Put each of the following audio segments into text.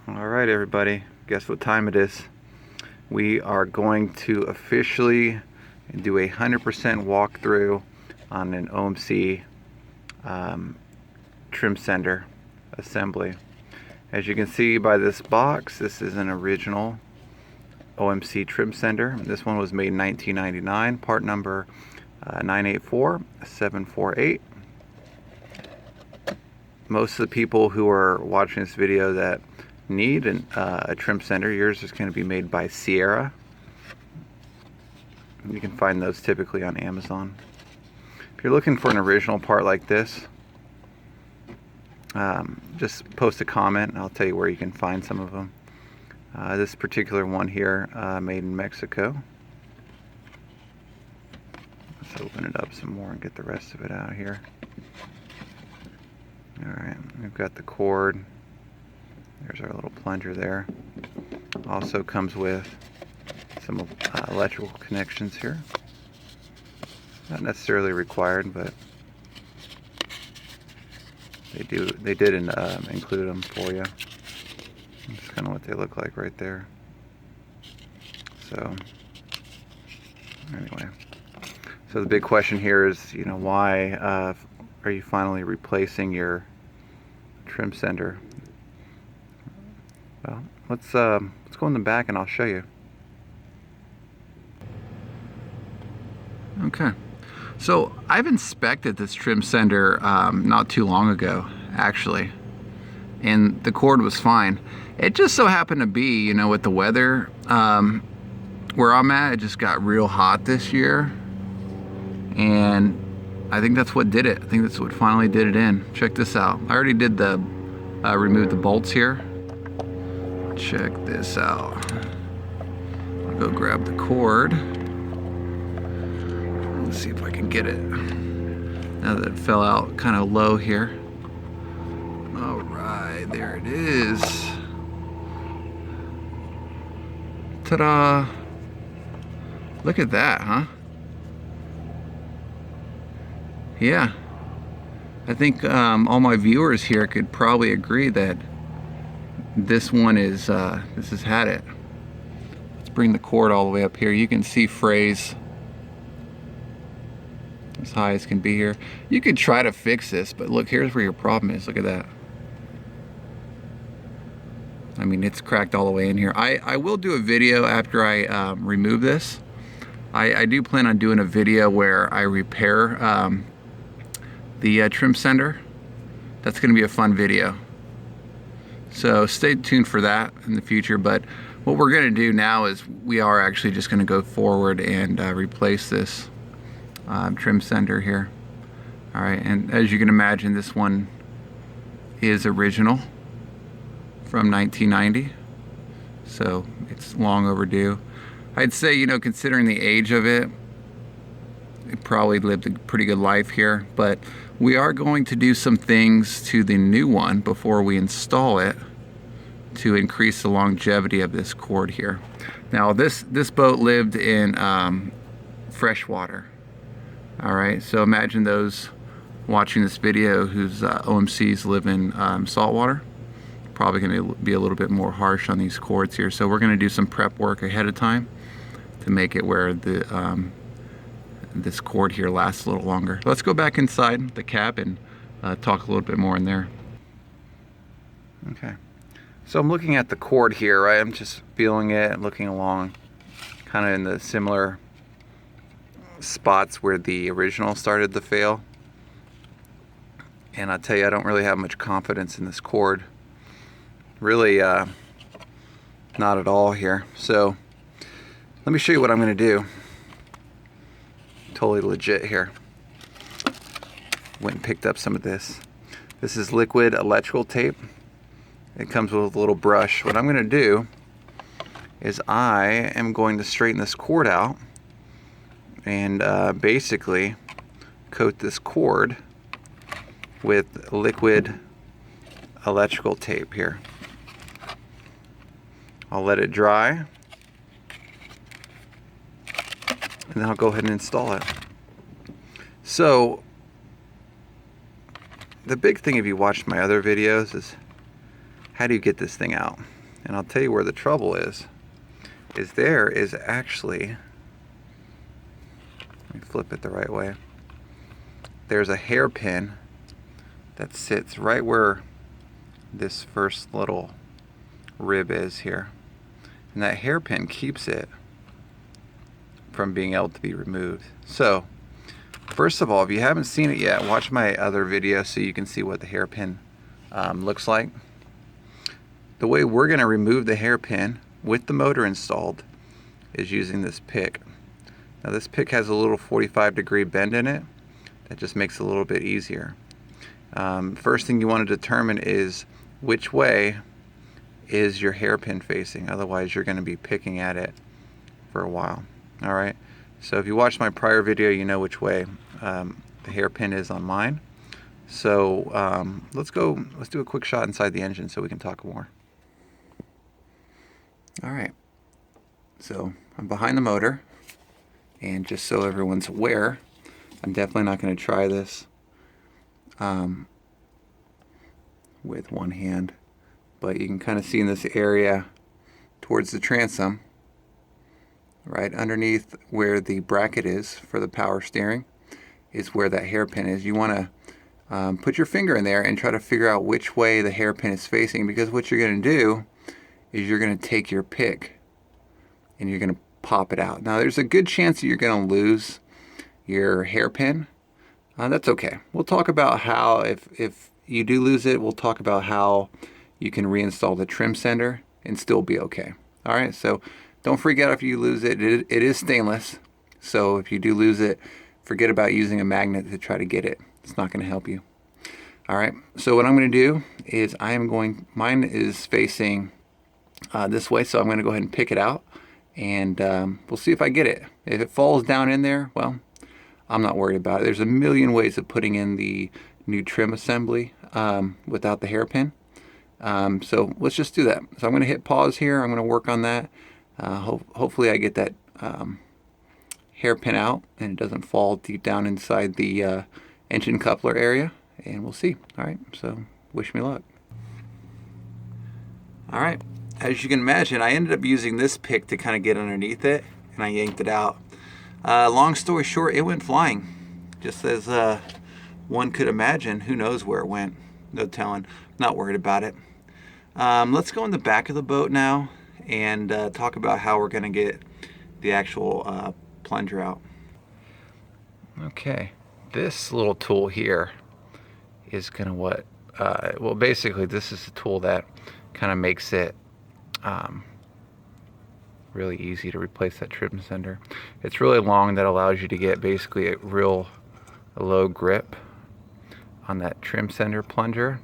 Alright everybody, guess what time it is? We are going to officially do a 100% walkthrough on an OMC trim center assembly. As you can see by this box, this is an original OMC trim center. This one was made in 1999, part number 984748. Most of the people who are watching this video that need a trim center, yours is going to be made by Sierra. You can find those typically on Amazon. If you're looking for an original part like this, just post a comment and I'll tell you where you can find some of them. This particular one here, made in Mexico. Let's open it up some more and get the rest of it out here. Alright, we've got the cord. There's our little plunger there. Also comes with some electrical connections here. Not necessarily required, but they did include them for you. That's kind of what they look like right there. So anyway, so the big question here is, why are you finally replacing your trim center? Well, let's go in the back and I'll show you. Okay, so I've inspected this trim center not too long ago, actually, and the cord was fine. It just so happened to be, with the weather where I'm at, it just got real hot this year, and I think that's what did it. I think that's what finally did it in. Check this out. I already did the remove the bolts here. Check this out. I'll go grab the cord. Let's see if I can get it. Now that it fell out kind of low here. All right, there it is. Ta-da! Look at that, huh? Yeah. I think all my viewers here could probably agree that this one is, this has had it. Let's bring the cord all the way up here. You can see frays as high as can be here. You could try to fix this, but look, here's where your problem is. Look at that. I mean, it's cracked all the way in here. I will do a video after I remove this. I do plan on doing a video where I repair the trim center. That's going to be a fun video. So stay tuned for that in the future, but what we're going to do now is we are actually just going to go forward and replace this trim center here. All right, and as you can imagine, this one is original from 1990, so it's long overdue. I'd say, considering the age of it, it probably lived a pretty good life here, but we are going to do some things to the new one before we install it to increase the longevity of this cord here. Now this boat lived in fresh water. All right, so imagine those watching this video whose OMCs live in salt water. Probably going to be a little bit more harsh on these cords here. So we're going to do some prep work ahead of time to make it where the this cord here lasts a little longer. Let's go back inside the cab and talk a little bit more in there. Okay, so I'm looking at the cord here, right? I'm just feeling it and looking along kind of in the similar spots where the original started to fail. And I'll tell you, I don't really have much confidence in this cord. Really not at all here. So let me show you what I'm going to do. Totally legit here. Went and picked up some of this. This is liquid electrical tape. It comes with a little brush. What I'm going to do is I am going to straighten this cord out and basically coat this cord with liquid electrical tape here. I'll let it dry, and then I'll go ahead and install it. So the big thing, if you watched my other videos, is how do you get this thing out? And I'll tell you where the trouble is there is actually, let me flip it the right way. There's a hairpin that sits right where this first little rib is here. And that hairpin keeps it from being able to be removed. So, first of all, if you haven't seen it yet, watch my other video so you can see what the hairpin looks like. The way we're going to remove the hairpin with the motor installed is using this pick. Now this pick has a little 45-degree bend in it. That just makes it a little bit easier. First thing you want to determine is which way is your hairpin facing. Otherwise you're going to be picking at it for a while. Alright, so if you watched my prior video, you know which way the hairpin is on mine. So let's do a quick shot inside the engine so we can talk more. Alright, so I'm behind the motor, and just so everyone's aware, I'm definitely not going to try this with one hand, but you can kind of see in this area towards the transom, right underneath where the bracket is for the power steering is where that hairpin is. You want to put your finger in there and try to figure out which way the hairpin is facing, because what you're going to do is you're going to take your pick and you're going to pop it out. Now there's a good chance that you're going to lose your hairpin. That's okay. We'll talk about how, if you do lose it, we'll talk about how you can reinstall the trim sender and still be okay. Alright, so don't freak out if you lose it. It is stainless, so if you do lose it, forget about using a magnet to try to get it. It's not going to help you. Alright, so what I'm going to do is mine is facing this way, so I'm going to go ahead and pick it out, and we'll see if I get it. If it falls down in there, well, I'm not worried about it. There's a million ways of putting in the new trim assembly without the hairpin. So let's just do that. So I'm going to hit pause here. I'm going to work on that. Hopefully I get that hairpin out and it doesn't fall deep down inside the engine coupler area, and we'll see. Alright, so wish me luck. Alright, as you can imagine, I ended up using this pick to kind of get underneath it, and I yanked it out. Long story short, it went flying. Just as one could imagine. Who knows where it went? No telling. Not worried about it. Let's go in the back of the boat now and talk about how we're going to get the actual plunger out. Okay, this little tool here is going to well, basically this is the tool that kind of makes it really easy to replace that trim sender. It's really long, that allows you to get basically a low grip on that trim sender plunger,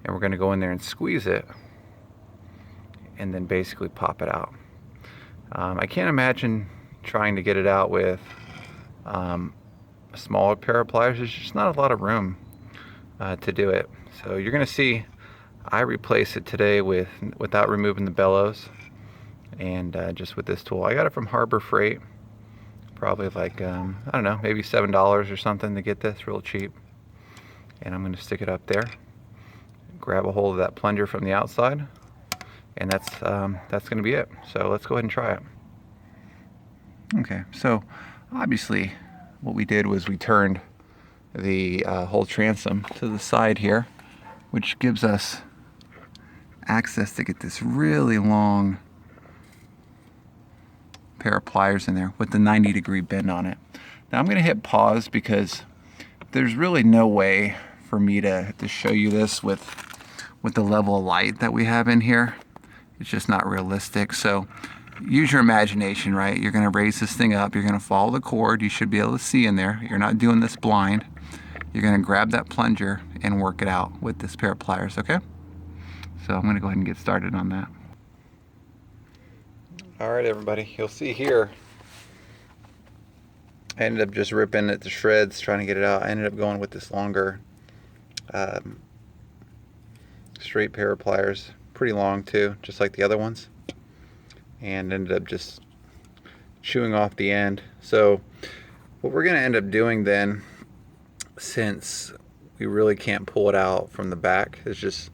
and we're going to go in there and squeeze it and then basically pop it out. I can't imagine trying to get it out with a smaller pair of pliers. There's just not a lot of room to do it. So you're going to see I replace it today without removing the bellows, and just with this tool. I got it from Harbor Freight, probably like I don't know, maybe $7 or something to get this, real cheap. And I'm going to stick it up there, grab a hold of that plunger from the outside, and that's going to be it. So let's go ahead and try it. Okay, so obviously what we did was we turned the whole transom to the side here, which gives us access to get this really long pair of pliers in there with the 90-degree bend on it. Now I'm going to hit pause because there's really no way for me to show you this with the level of light that we have in here. It's just not realistic. So use your imagination, right? You're going to raise this thing up. You're going to follow the cord. You should be able to see in there. You're not doing this blind. You're going to grab that plunger and work it out with this pair of pliers, okay? So I'm going to go ahead and get started on that. Alright everybody, you'll see here I ended up just ripping it to shreds trying to get it out. I ended up going with this longer straight pair of pliers, pretty long too, just like the other ones, and ended up just chewing off the end. So what we're going to end up doing then, since we really can't pull it out from the back, is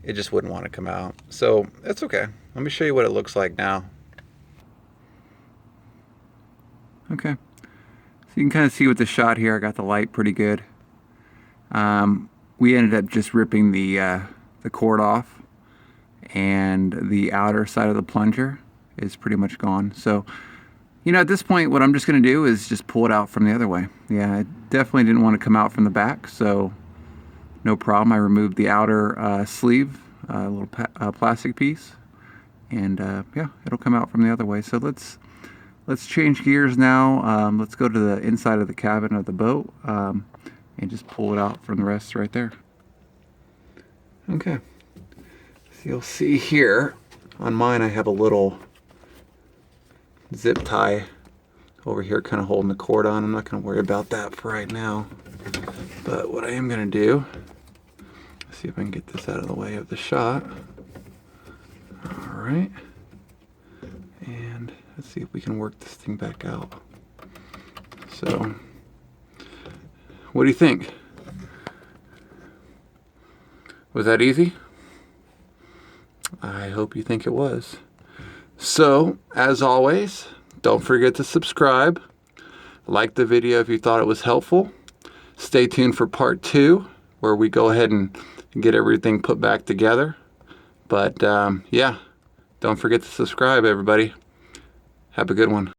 it just wouldn't want to come out. So that's okay. Let me show you what it looks like now. Okay, so you can kind of see with the shot here, I got the light pretty good. We ended up just ripping the cord off, and the outer side of the plunger is pretty much gone. So, you know, at this point, what I'm just going to do is just pull it out from the other way. Yeah, it definitely didn't want to come out from the back, so no problem. I removed the outer sleeve, a little plastic piece, and yeah, it'll come out from the other way. So let's change gears now. Let's go to the inside of the cabin of the boat and just pull it out from the rest right there. Okay, so you'll see here on mine I have a little zip tie over here kind of holding the cord on. I'm not going to worry about that for right now, but what I am going to do, let's see if I can get this out of the way of the shot. Alright, and let's see if we can work this thing back out. So, what do you think? Was that easy? I hope you think it was. So, as always, don't forget to subscribe. Like the video if you thought it was helpful. Stay tuned for part 2, where we go ahead and get everything put back together. But, yeah, don't forget to subscribe, everybody. Have a good one.